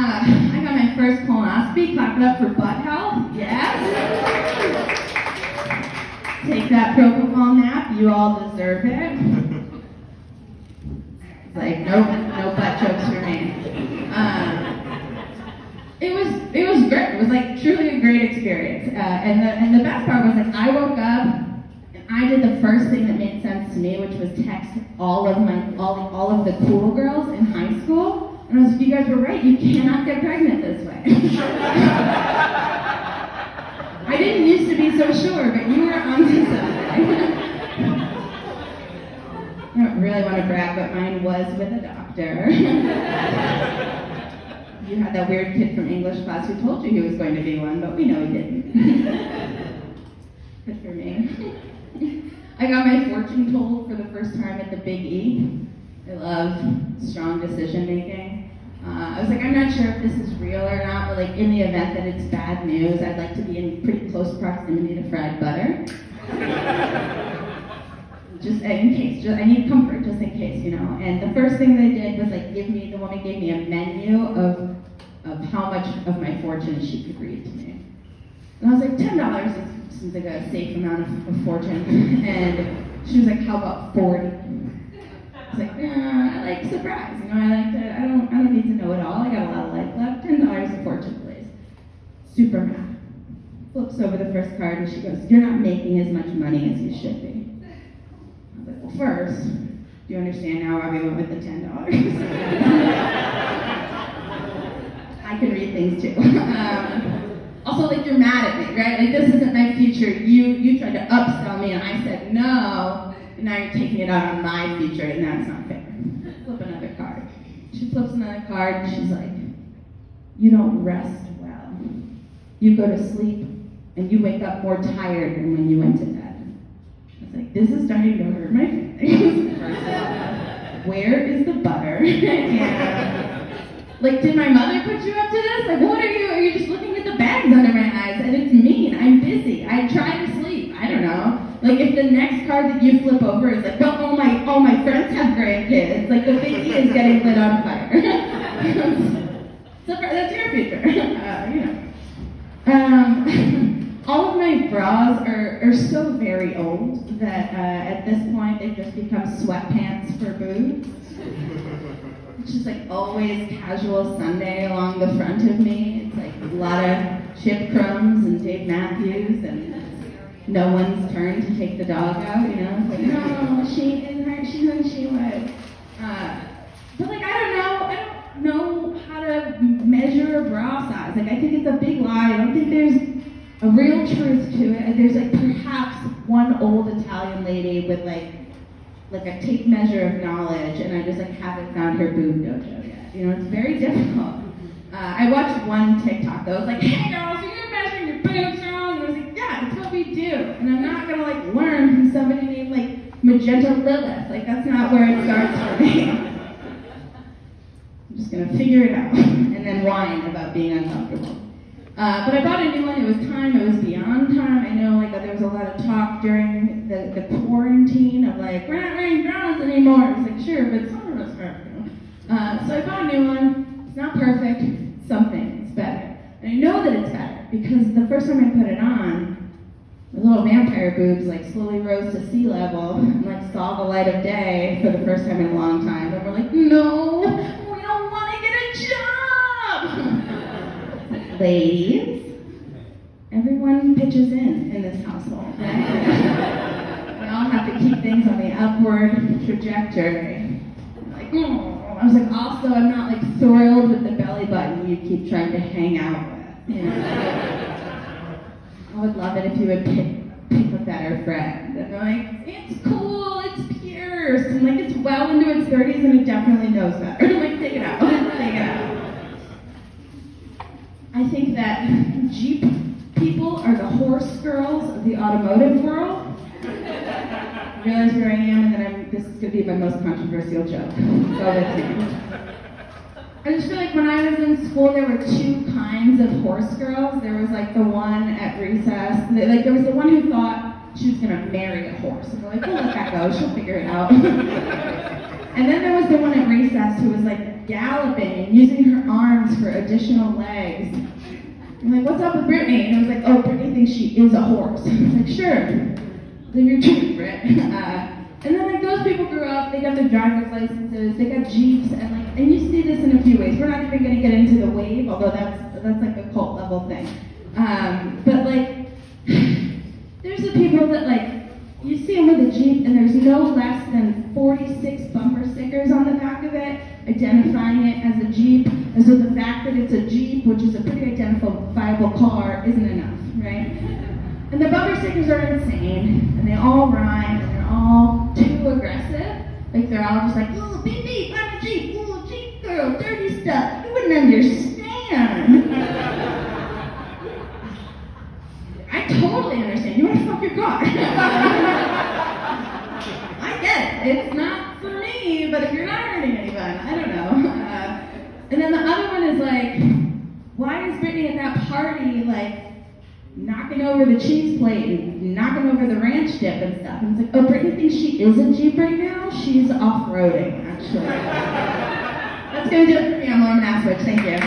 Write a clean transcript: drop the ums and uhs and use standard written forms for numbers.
I got my first colonoscopy. Clap it up for butt health. Yes. Take that propofol nap. You all deserve it. It's like, no butt jokes for me. It was great. It was like truly a great experience. And the best part was like I woke up and I did the first thing that made sense to me, which was text all of the cool girls in high school. And I was like, you guys were right. You cannot get pregnant this way. I didn't used to be so sure, but you were onto something. I don't really want to brag, but mine was with a doctor. You had that weird kid from English class who told you he was going to be one, but we know he didn't. Good for me. I got my fortune told for the first time at the Big E. I love strong decision making. I was like, I'm not sure if this is real or not, but like in the event that it's bad news, I'd like to be in pretty close proximity to fried butter. Just in case, I need comfort just in case, you know. And the first thing they did was like the woman gave me a menu of how much of my fortune she could read to me. And I was like, $10 seems like a safe amount of fortune. And she was like, how about 40? I was like, I like surprise, you know, I don't need to know it all. I got a lot of life left. $10 a fortune, please. Super mad. Flips over the first card and she goes, you're not making as much money as you should be. I was like, well, first, do you understand now why we went with the $10? I can read things too. Also, like, you're mad at me, right? Like, this isn't my future. You tried to upsell me and I said no. And now you're taking it out on my future, and that's not fair. Flip another card. She flips another card, and she's like, you don't rest well. You go to sleep, and you wake up more tired than when you went to bed. I was like, this is starting to hurt my feelings. First of all, where is the butter? And, like, did my mother put you up to this? Like, what are you just looking at the bags under my eyes? And it's mean. I'm busy. I try to sleep. I don't know. Like, if the next card that you flip over is like, well, all my friends have grandkids, like, the Big E is getting lit on fire. So that's your future, you know. All of my bras are so very old that at this point they've just become sweatpants for boobs. It's just like always casual Sunday along the front of me. It's like a lot of Chip Crumbs and Dave Matthews and no one's turn to take the dog out, you know? It's like, no, she knew she would. But like, I don't know how to measure a bra size. Like, I think it's a big lie. I don't think there's a real truth to it. There's like perhaps one old Italian lady with like a tape measure of knowledge, and I just like haven't found her boob dojo yet. You know, it's very difficult. I watched one TikTok that was like, hey girls, are you measuring your boobs wrong? And I was like, yeah, that's what we do. And I'm not gonna like learn from somebody named like Magenta Lilith. Like, that's not where it starts for me. I'm just gonna figure it out and then whine about being uncomfortable. But I bought a new one. It was time. It was beyond time. I know like there was a lot of talk during the quarantine of like, we're not wearing bras anymore. I was like, sure, but some of us are. So I bought a new one. It's not perfect. It's something. It's better. And I know that it's better because the first time I put it on, the little vampire boobs like slowly rose to sea level and like saw the light of day for the first time in a long time. And we're like, no, we don't want to get a job. Ladies, everyone pitches in this household, right? We all have to keep things on the upward trajectory. Like, I was like, also, I'm not like thrilled with the belly button you keep trying to hang out with. You know? I would love it if you would pick a better friend. And they're like, it's cool, it's pierced, and like it's well into its 30s and it definitely knows better. Like, take it out, take it out. I think that Jeep people are the horse girls of the automotive world. I realize where I am and that this is going to be my most controversial joke. Go with me. I just feel like when I was in school, there were two kinds of horse girls. There was like the one at recess. Like there was the one who thought she was going to marry a horse. And we're like, we'll let that go. She'll figure it out. And then there was the one at recess who was like galloping and using her arms for additional legs. I'm like, what's up with Brittany? And I was like, oh, Brittany thinks she is a horse. I was like, sure, live your truth, Britt. And then like those people grew up, they got their driver's licenses, they got Jeeps, and you see this in a few ways. We're not even gonna get into the wave, although that's like a cult level thing. But like, there's the people that like, you see them with a Jeep and there's no less than 46 bumper stickers on the back of it, identifying it as a Jeep, and so the fact that it's a Jeep, which is a pretty identifiable car, isn't enough, right? And the bumper stickers are insane, and they all rhyme, and they're all too aggressive. Like they're all just like, ooh, beep beep, I'm a Jeep, ooh, Jeep girl, dirty stuff, you wouldn't understand. I totally understand, you want to fuck your car. I get it, it's not for me, but if you're not hurting anyone, I don't know. And then the other one is like, why is Brittany at that party like knocking over the cheese plate and knocking over the ranch dip and stuff? And it's like, oh, Brittany thinks she is a Jeep right now? She's off-roading, actually. That's going to do it for me. I'm Manasewich. Thank you.